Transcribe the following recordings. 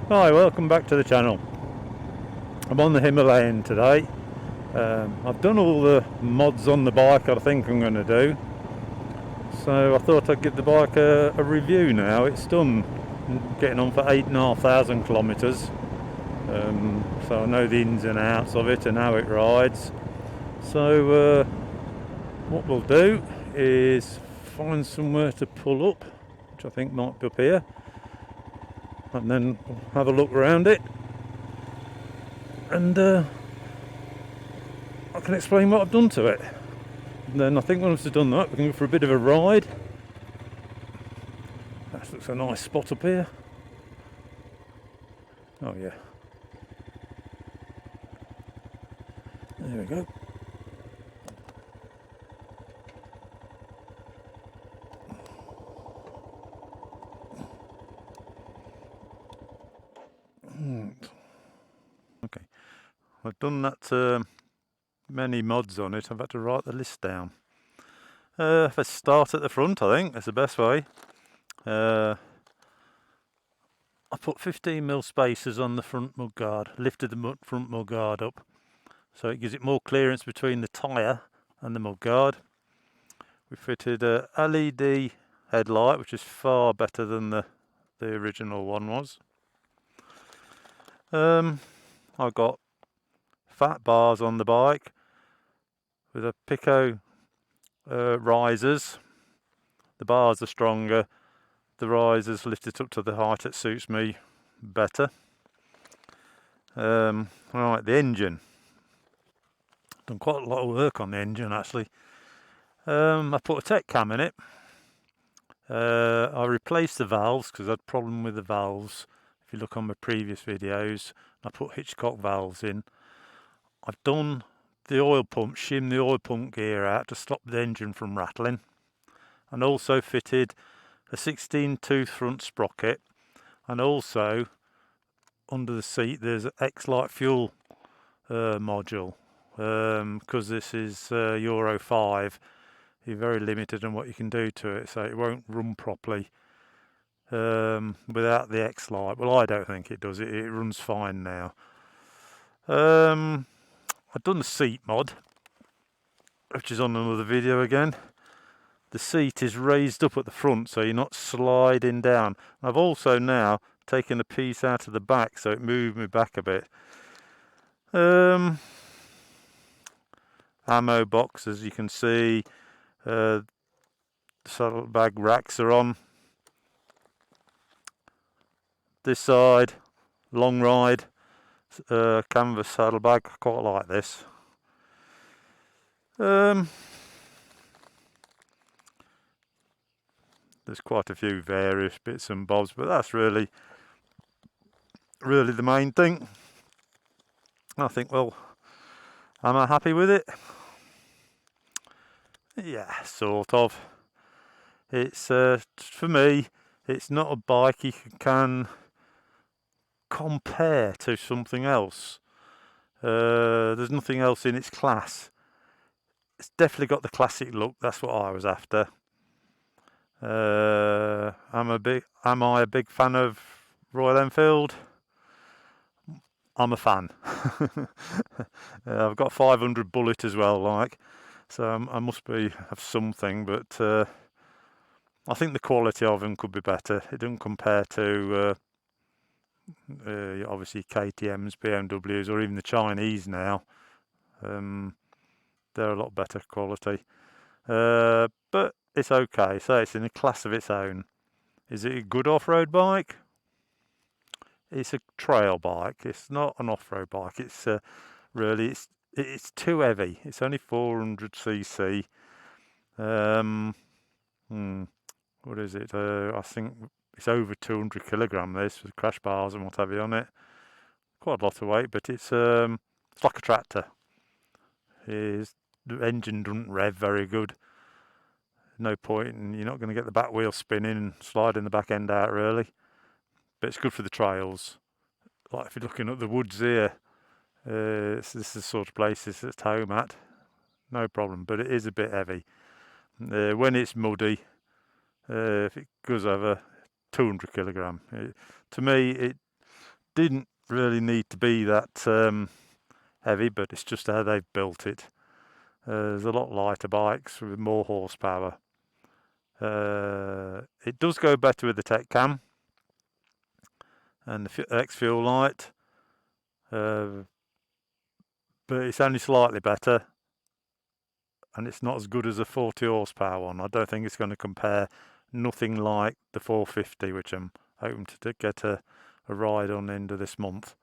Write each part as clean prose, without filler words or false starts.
Hi, welcome back to the channel. I'm on the Himalayan today. I've done all the mods on the bike I think I'm going to do, so I thought I'd give the bike a review now. It's done, getting on for 8,500 kilometres, so I know the ins and outs of it and how it rides. So what we'll do is find somewhere to pull up, which I think might be up here, and then we'll have a look around it, and I can explain what I've done to it. And then I think once we've done that, we can go for a bit of a ride. That looks a nice spot up here. Oh yeah. There we go. Okay. I've done that many mods on it. I've had to write the list down. If I start at the front, I think that's the best way. I put 15mm spacers on the front mudguard, lifted the front mudguard up, so it gives it more clearance between the tyre and the mudguard. We fitted a LED headlight, which is far better than the original one was. I've got fat bars on the bike with a Pico risers. The bars are stronger, the risers lift it up to the height that suits me better. Right, the engine. Done quite a lot of work on the engine actually. I put a tech cam in it. I replaced the valves because I had a problem with the valves. If you look on my previous videos, I put Hitchcock valves in. I've done the oil pump, shimmed the oil pump gear out to stop the engine from rattling, and also fitted a 16-tooth front sprocket, and also under the seat there's an X-Lite fuel module, because this is Euro 5. You're very limited on what you can do to it, so it won't run properly without the X-Lite. Well, I don't think it does. It runs fine now. I've done the seat mod, which is on another video again. The seat is raised up at the front, so you're not sliding down. I've also now taken a piece out of the back, so it moved me back a bit. Ammo box, as you can see. Saddlebag racks are on. This side, long ride, canvas saddlebag. I quite like this. There's quite a few various bits and bobs, but that's really the main thing. I think, well, am I happy with it? Yeah, sort of. It's for me, it's not a bike you can compare to something else. There's nothing else in its class. It's definitely got the classic look. That's what I was after. Am I a big fan of Royal Enfield? I'm a fan. I've got 500 Bullet as well, like, so I must have something. But I think the quality of them could be better. It doesn't compare to obviously KTM's, BMW's, or even the Chinese now. They're a lot better quality. But it's okay. So it's in a class of its own. Is it a good off-road bike? It's a trail bike. It's not an off-road bike. It's really it's too heavy. It's only 400cc. What is it? I think it's over 200 kilogram. This with crash bars and what have you on it. Quite a lot of weight, but it's like a tractor. The engine doesn't rev very good. No point, and you're not going to get the back wheel spinning and sliding the back end out really. But it's good for the trails. Like if you're looking at the woods here, this is the sort of place it's at home at. No problem, but it is a bit heavy. When it's muddy, if it goes over 200 kilogram, to me didn't really need to be that heavy, but it's just how they've built it. There's a lot lighter bikes with more horsepower. It does go better with the tech cam and the X Fuel Light, but it's only slightly better, and it's not as good as a 40 horsepower one. I don't think it's going to compare. Nothing like the 450, which I'm hoping to get a ride on the end of this month.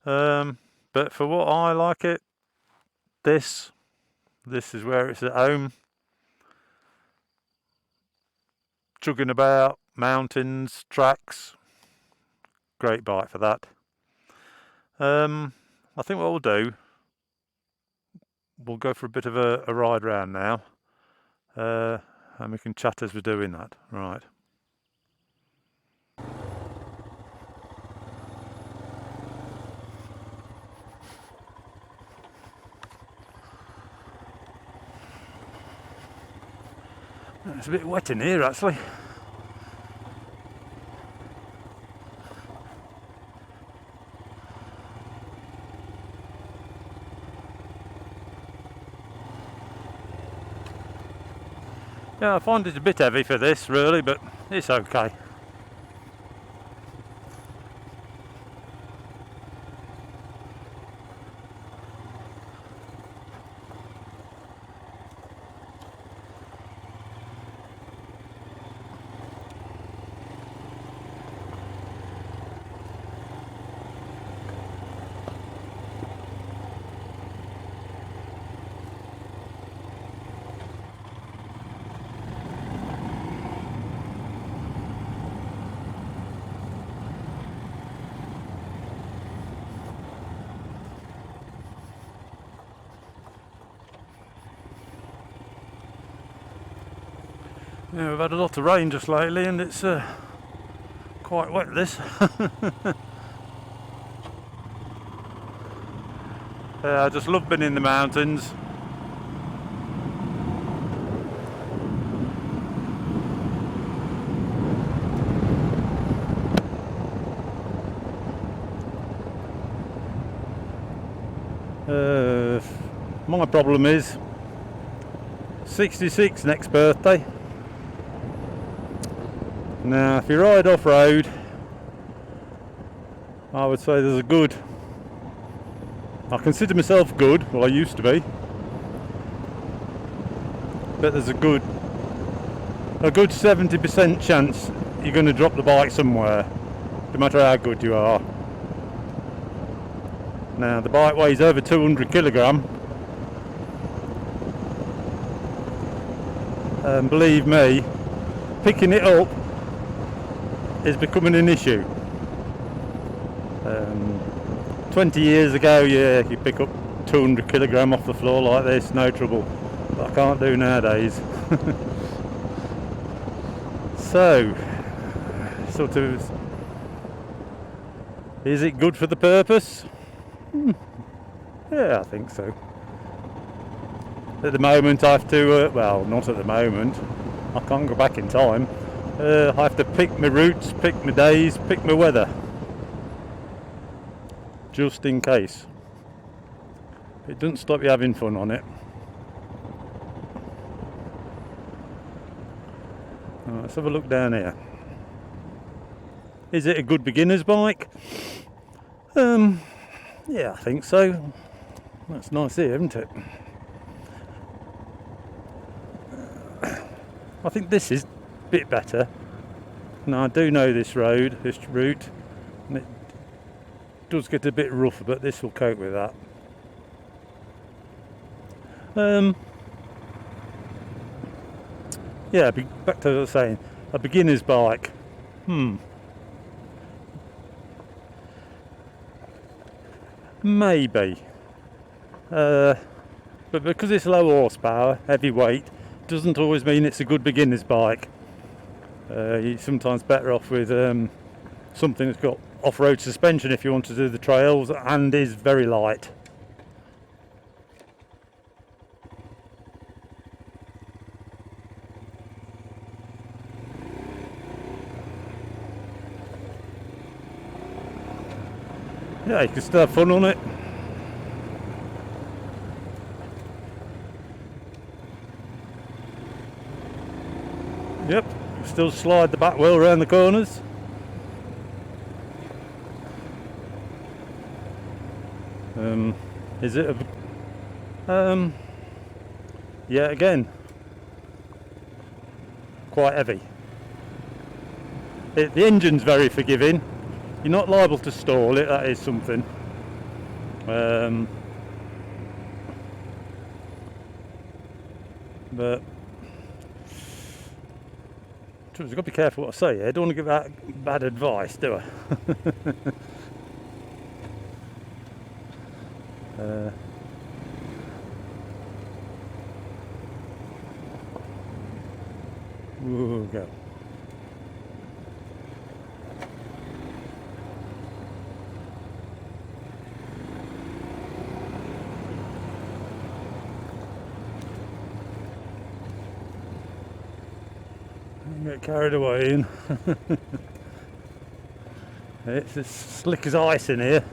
But for what I like it, this is where it's at home. Chugging about, mountains, tracks. Great bike for that. I think what we'll do, we'll go for a bit of a ride round now, and we can chat as we're doing that. Right. It's a bit wet in here actually. Yeah, I find it a bit heavy for this really, but it's okay. Yeah, we've had a lot of rain just lately and it's quite wet this. I just love being in the mountains. My problem is 66 next birthday. Now if you ride off-road, I would say there's a good, I consider myself good, well I used to be, but there's a good 70% chance you're going to drop the bike somewhere, no matter how good you are. Now the bike weighs over 200 kilogram, and believe me, picking it up is becoming an issue. 20 years ago, yeah, you pick up 200 kilogram off the floor like this, no trouble. But I can't do nowadays. So, sort of, is it good for the purpose? Yeah, I think so. At the moment I have to, well, not at the moment, I can't go back in time. I have to pick my routes, pick my days, pick my weather. Just in case. It doesn't stop you having fun on it. Right, let's have a look down here. Is it a good beginner's bike? Yeah, I think so. That's nice here, isn't it? I think this is a bit better. Now I do know this route, and it does get a bit rough, but this will cope with that. Yeah, back to what I was saying, a beginner's bike. Maybe. But because it's low horsepower, heavy weight, doesn't always mean it's a good beginner's bike. You're sometimes better off with something that's got off-road suspension if you want to do the trails and is very light. Yeah, you can still have fun on it. Yep, still slide the back wheel around the corners. Is it a... yeah, again, quite heavy. The engine's very forgiving. You're not liable to stall it, that is something. But I've got to be careful what I say here. I don't want to give that bad advice, do I? We'll go. Get carried away in. It's as slick as ice in here.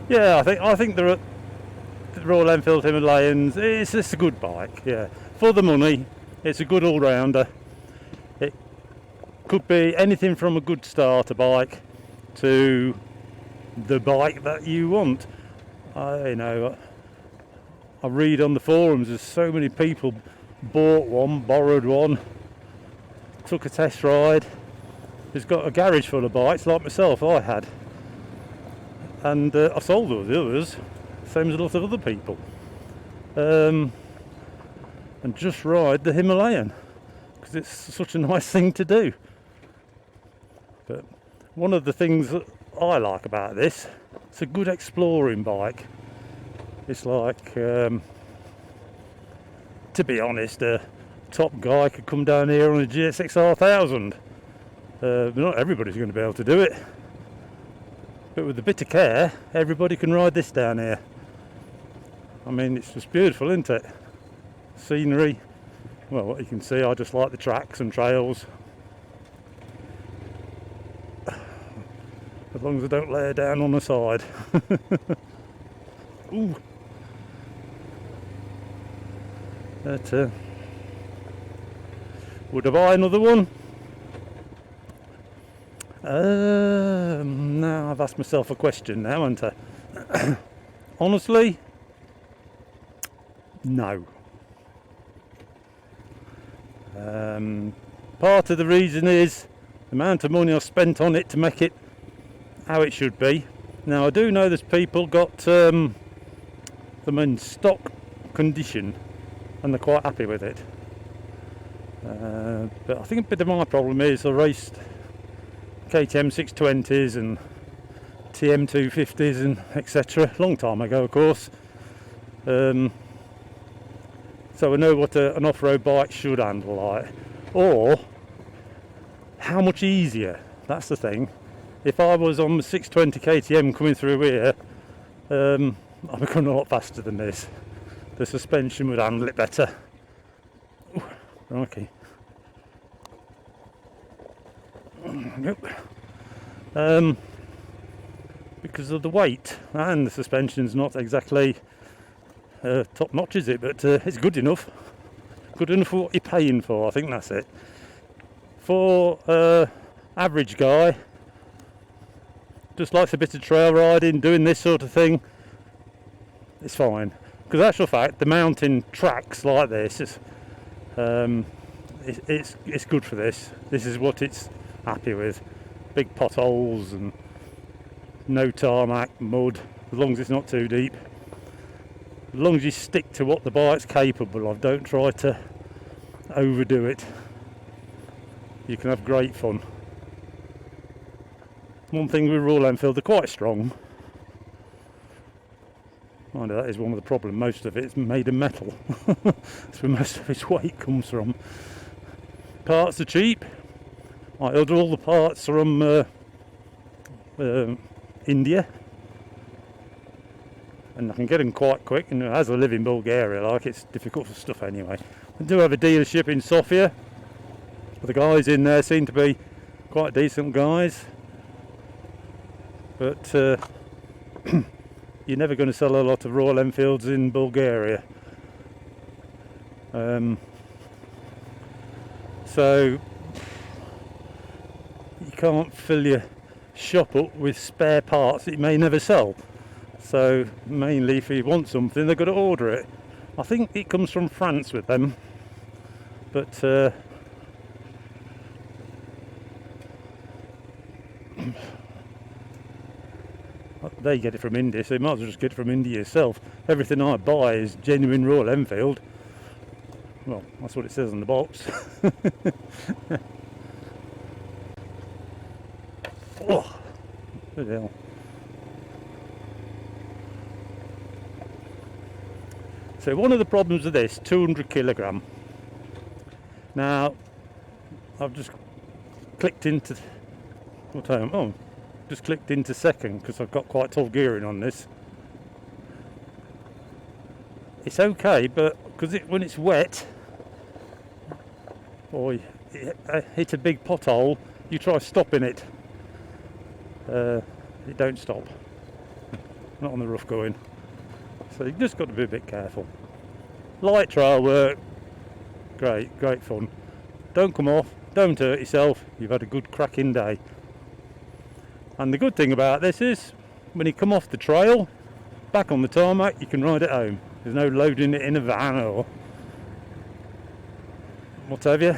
Yeah, I think the Royal Enfield Himalayans, it's a good bike. Yeah, for the money, it's a good all-rounder. It could be anything from a good starter bike to the bike that you want. I read on the forums there's so many people bought one, borrowed one, took a test ride, has got a garage full of bikes like myself I had, and I sold all the others, same as a lot of other people, and just ride the Himalayan because it's such a nice thing to do. But one of the things that I like about this, it's a good exploring bike. It's like, to be honest, a top guy could come down here on a GSX-R 1000. Not everybody's going to be able to do it, but with a bit of care, everybody can ride this down here. I mean, it's just beautiful, isn't it? Scenery. Well, what you can see, I just like the tracks and trails. As long as I don't lay down on the side. Ooh. But, would I buy another one? Now I've asked myself a question now, haven't I? Honestly, no. Part of the reason is the amount of money I spent on it to make it how it should be. Now I do know there's people got them in stock condition and they're quite happy with it. But I think a bit of my problem is I raced KTM 620s and TM 250s and etc. long time ago, of course. So I know what an off-road bike should handle like, or how much easier. That's the thing. If I was on the 620 KTM coming through here, I'd be going a lot faster than this. The suspension would handle it better. Ooh, okay. Yep. Because of the weight, and the suspension's not exactly top notch, is it? But it's good enough. Good enough for what you're paying for. I think that's it. For average guy, just likes a bit of trail riding, doing this sort of thing, it's fine. Because actual fact, the mountain tracks like this, it's good for this. This is what it's happy with. Big potholes and no tarmac, mud, as long as it's not too deep. As long as you stick to what the bike's capable of, don't try to overdo it. You can have great fun. One thing with Royal Enfield, they're quite strong. I know that is one of the problems. Most of it's made of metal. That's where most of its weight comes from. Parts are cheap. I ordered all the parts from India. and I can get them quite quick, and as I live in Bulgaria, like, it's difficult for stuff anyway. I do have a dealership in Sofia, but the guys in there seem to be quite decent guys, but you're never going to sell a lot of Royal Enfields in Bulgaria. So you can't fill your shop up with spare parts that you may never sell. So mainly if you want something, they've got to order it. I think it comes from France with them, but they get it from India, so you might as well just get it from India yourself. Everything I buy is genuine Royal Enfield. Well, that's what it says on the box. Oh, bloody hell. So one of the problems with this, 200 kilogram. Now, I've just clicked into, what time? Oh, just clicked into second because I've got quite tall gearing on this. It's okay, but because when it's wet, or you hit a big pothole, you try stopping it. It don't stop. Not on the rough going. So you just got to be a bit careful. Light trial work, great fun. Don't come off, don't hurt yourself, you've had a good cracking day. And the good thing about this is, when you come off the trail, back on the tarmac, you can ride it home. There's no loading it in a van or what have you.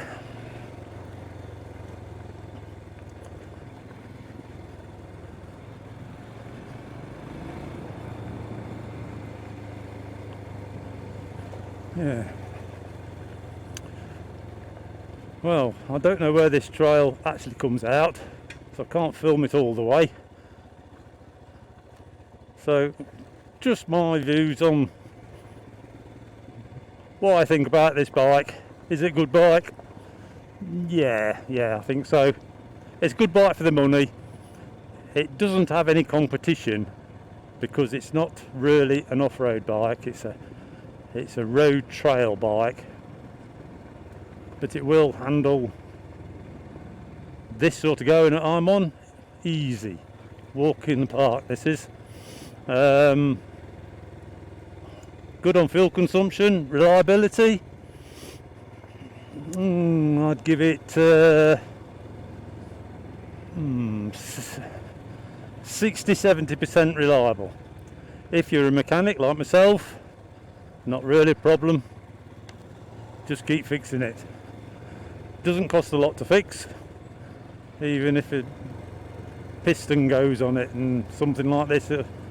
Yeah. Well, I don't know where this trail actually comes out, so I can't film it all the way. So, just my views on what I think about this bike. Is it a good bike? Yeah, I think so. It's a good bike for the money. It doesn't have any competition because it's not really an off-road bike. It's a road trail bike, but it will handle this sort of going that I'm on easy. Walk in the park. This is good on fuel consumption, reliability. I'd give it 60-70% reliable. If you're a mechanic like myself, not really a problem. Just keep fixing it. Doesn't cost a lot to fix, even if a piston goes on it and something like this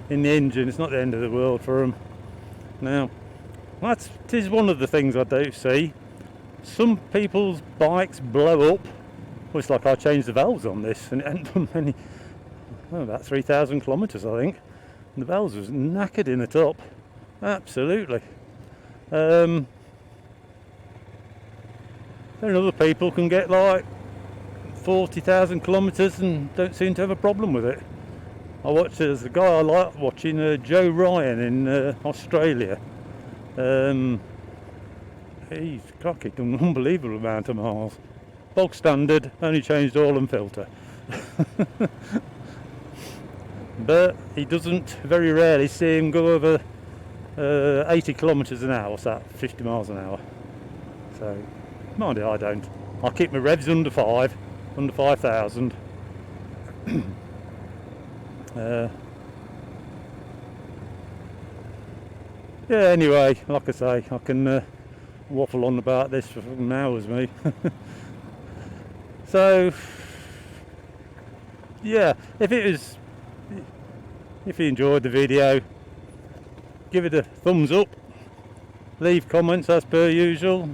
in the engine. It's not the end of the world for them. Now, it is one of the things I do see. Some people's bikes blow up. Well, it's like I changed the valves on this, and it hadn't done many, about 3,000 kilometres, I think. And the valves was knackered in the top. Absolutely. Then other people can get like 40,000 kilometres and don't seem to have a problem with it. There's a guy I like watching, Joe Ryan in Australia. He's done an unbelievable amount of miles. Bog standard, only changed oil and filter. But he doesn't very rarely see him go over 80 kilometres an hour, what's that, 50 miles an hour. So, mind you, I don't. I keep my revs under 5,000. Yeah, anyway, like I say, I can waffle on about this for hours, me. So, yeah, if you enjoyed the video, give it a thumbs up, leave comments as per usual,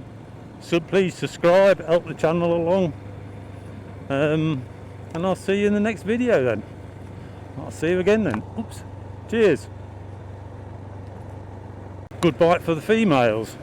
please subscribe, help the channel along, and I'll see you in the next video then. I'll see you again then. Oops. Cheers. Good bite for the females.